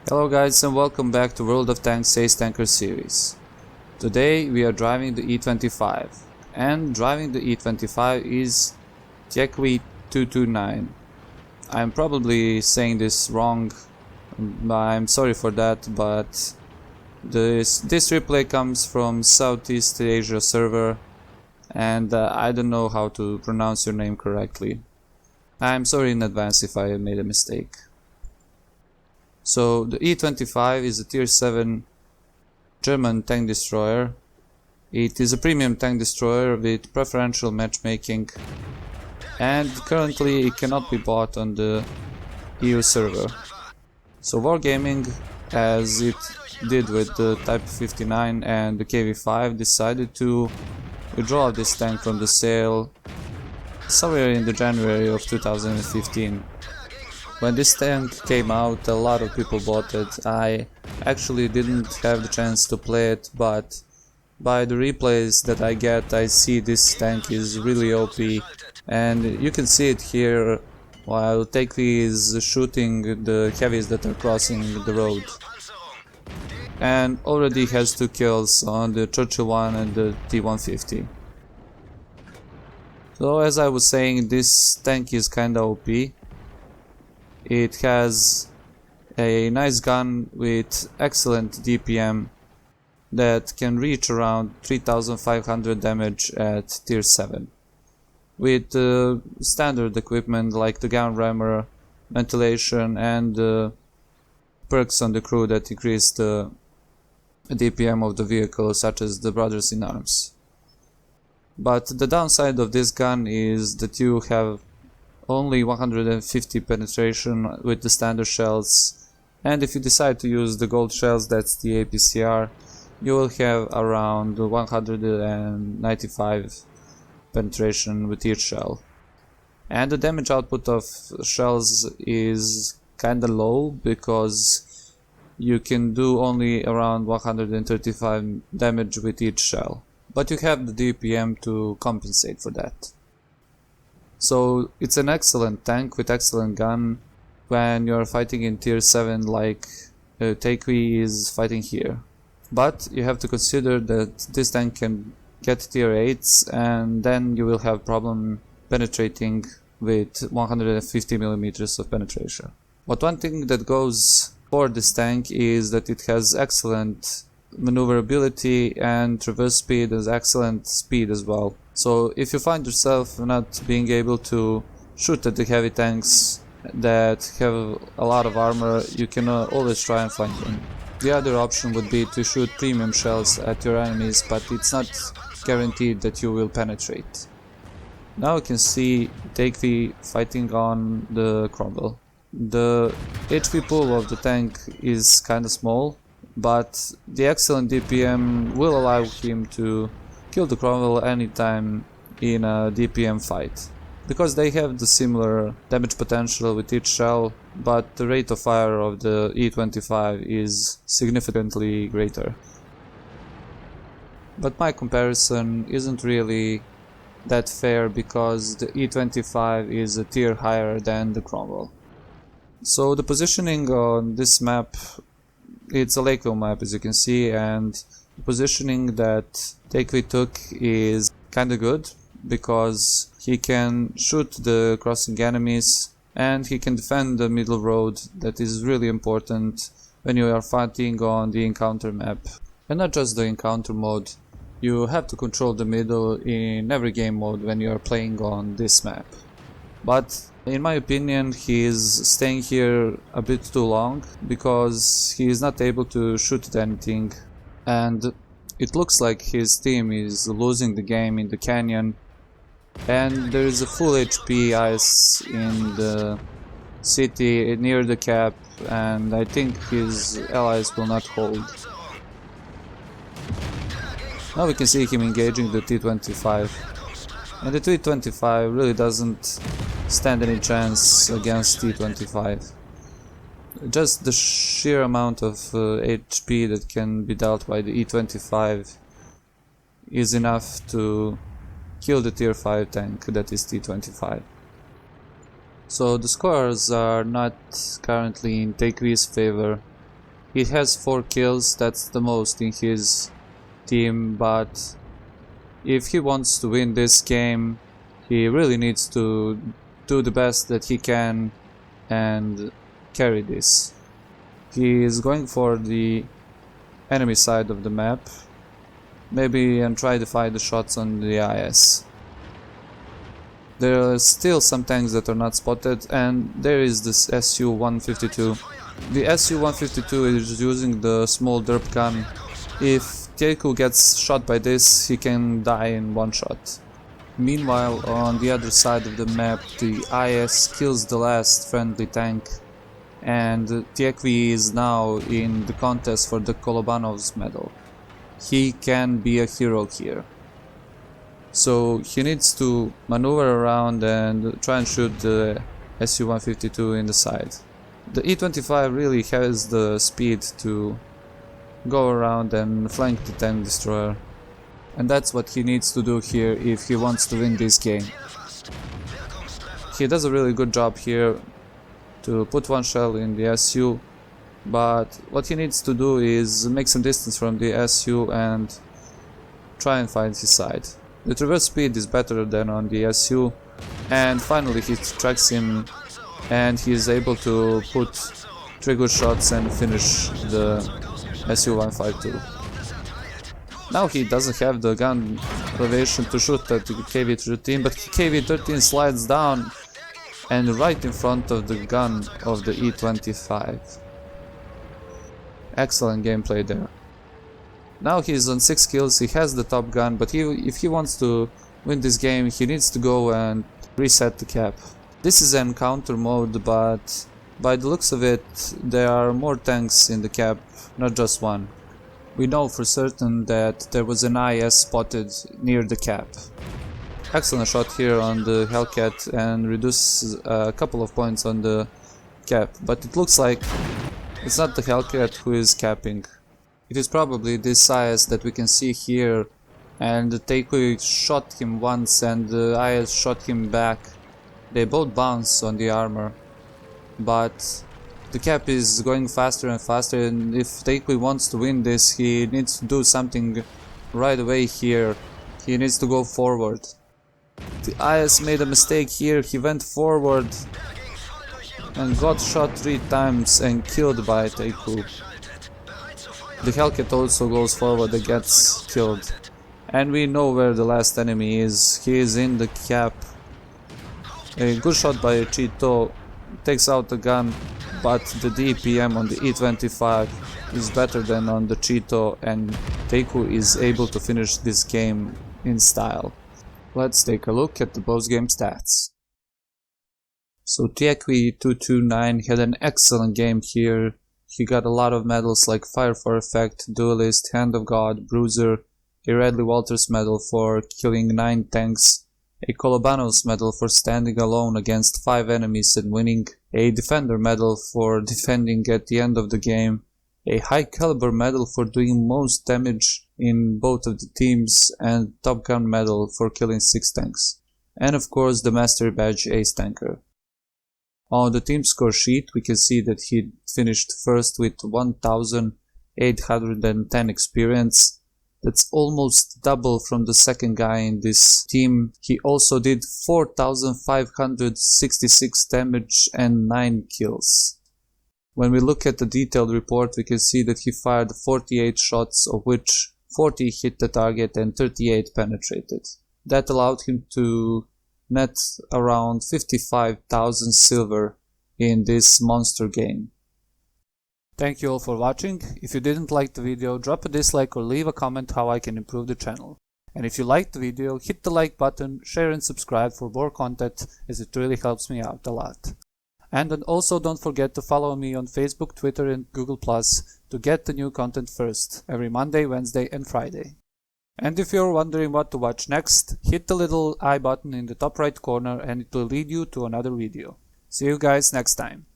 Hello guys and welcome back to World of Tanks Ace Tanker series. Today we are driving the E25, and driving the E25 is Tieuquy229. I'm probably saying this wrong, I'm sorry for that, but this replay comes from Southeast Asia server, and I don't know how to pronounce your name correctly. I'm sorry in advance if I made a mistake. So the E25 is a tier 7 German tank destroyer. It is a premium tank destroyer with preferential matchmaking, and currently it cannot be bought on the EU server. So Wargaming, as it did with the Type 59 and the KV5, decided to withdraw this tank from the sale somewhere in the January of 2015. When this tank came out, a lot of people bought it. I actually didn't have the chance to play it, but by the replays that I get, I see this tank is really OP, and you can see it here while Tieuquy is shooting the heavies that are crossing the road. And already has 2 kills on the Churchill 1 and the T150. So as I was saying, this tank is kinda OP. It has a nice gun with excellent DPM that can reach around 3500 damage at tier 7. With standard equipment like the gun rammer, ventilation, and perks on the crew that increase the DPM of the vehicle, such as the Brothers in Arms. But the downside of this gun is that you have only 150 penetration with the standard shells, and if you decide to use the gold shells, that's the APCR, you will have around 195 penetration with each shell. And the damage output of shells is kinda low, because you can do only around 135 damage with each shell, but you have the DPM to compensate for that. So it's an excellent tank with excellent gun when you're fighting in tier 7 like Tieuquy is fighting here. But you have to consider that this tank can get tier 8s, and then you will have problem penetrating with 150mm of penetration. But one thing that goes for this tank is that it has excellent maneuverability and traverse speed, and excellent speed as well. So if you find yourself not being able to shoot at the heavy tanks that have a lot of armor, you can always try and flank them. The other option would be to shoot premium shells at your enemies, but it's not guaranteed that you will penetrate. Now you can see Tieuquy fighting on the Cromwell. The HP pool of the tank is kinda small, but the excellent DPM will allow him to kill the Cromwell anytime in a DPM fight, because they have the similar damage potential with each shell, but the rate of fire of the E25 is significantly greater. But my comparison isn't really that fair, because the E25 is a tier higher than the Cromwell. So the positioning on this map, it's a Lakeville map as you can see, and the positioning that Tieuquy took is kinda good, because he can shoot the crossing enemies and he can defend the middle road. That is really important when you are fighting on the encounter map. And not just the encounter mode, you have to control the middle in every game mode when you are playing on this map. But in my opinion, he is staying here a bit too long, because he is not able to shoot at anything, and it looks like his team is losing the game in the canyon, and there is a full HP ice in the city near the cap, and I think his allies will not hold. Now we can see him engaging the T25, and the T25 really doesn't stand any chance against T25. Just the sheer amount of HP that can be dealt by the E25 is enough to kill the tier 5 tank that is T25. So the scores are not currently in Tieuquy's favor. He has 4 kills, that's the most in his team, but if he wants to win this game, he really needs to do the best that he can and carry this. He is going for the enemy side of the map, maybe, and try to find the shots on the IS. There are still some tanks that are not spotted, and there is this Su-152. The Su-152 is using the small derp gun. If Tieuquy gets shot by this, he can die in one shot. Meanwhile, on the other side of the map, the IS kills the last friendly tank, and Tieuquy is now in the contest for the Kolobanovs Medal. He can be a hero here. So he needs to maneuver around and try and shoot the Su-152 in the side. The E-25 really has the speed to go around and flank the tank destroyer. And that's what he needs to do here if he wants to win this game. He does a really good job here to put one shell in the SU, but what he needs to do is make some distance from the SU and try and find his side. The traverse speed is better than on the SU, and finally he tracks him and he is able to put 3 good shots and finish the Su-152. Now he doesn't have the gun elevation to shoot at the KV-13, but KV-13 slides down and right in front of the gun of the E-25. Excellent gameplay there. Now he's on 6 kills, he has the top gun, but if he wants to win this game, he needs to go and reset the cap. This is an encounter mode, but by the looks of it, there are more tanks in the cap, not just one. We know for certain that there was an IS spotted near the cap. Excellent shot here on the Hellcat and reduces a couple of points on the cap, but it looks like it's not the Hellcat who is capping. It is probably this IS that we can see here, and the Tieuquy shot him once and the IS shot him back. They both bounce on the armor, but the cap is going faster and faster, and if Tieuquy wants to win this, he needs to do something right away here. He needs to go forward. The IS made a mistake here, he went forward and got shot 3 times and killed by Tieuquy. The Hellcat also goes forward and gets killed. And we know where the last enemy is. He is in the cap. A good shot by Tieuquy takes out the gun, but the DPM on the E-25 is better than on the Tieuquy, and Tieuquy is able to finish this game in style. Let's take a look at the post-game stats. So Tieuquy229 had an excellent game here. He got a lot of medals like Fire for Effect, Duelist, Hand of God, Bruiser, a Radley Medal for killing 9 tanks, a Kolobanovs Medal for standing alone against 5 enemies and winning, a Defender Medal for defending at the end of the game, a High Caliber Medal for doing most damage in both of the teams, and Top Gun Medal for killing 6 tanks, and of course the Mastery Badge Ace Tanker. On the team score sheet, we can see that he finished first with 1,810 experience. That's almost double from the second guy in this team. He also did 4,566 damage and 9 kills. When we look at the detailed report, we can see that he fired 48 shots, of which 40 hit the target and 38 penetrated. That allowed him to net around 55,000 silver in this monster game. Thank you all for watching. If you didn't like the video, drop a dislike or leave a comment how I can improve the channel. And if you liked the video, hit the like button, share and subscribe for more content, as it really helps me out a lot. And also don't forget to follow me on Facebook, Twitter and Google+ to get the new content first, every Monday, Wednesday and Friday. And if you're wondering what to watch next, hit the little I button in the top right corner and it will lead you to another video. See you guys next time.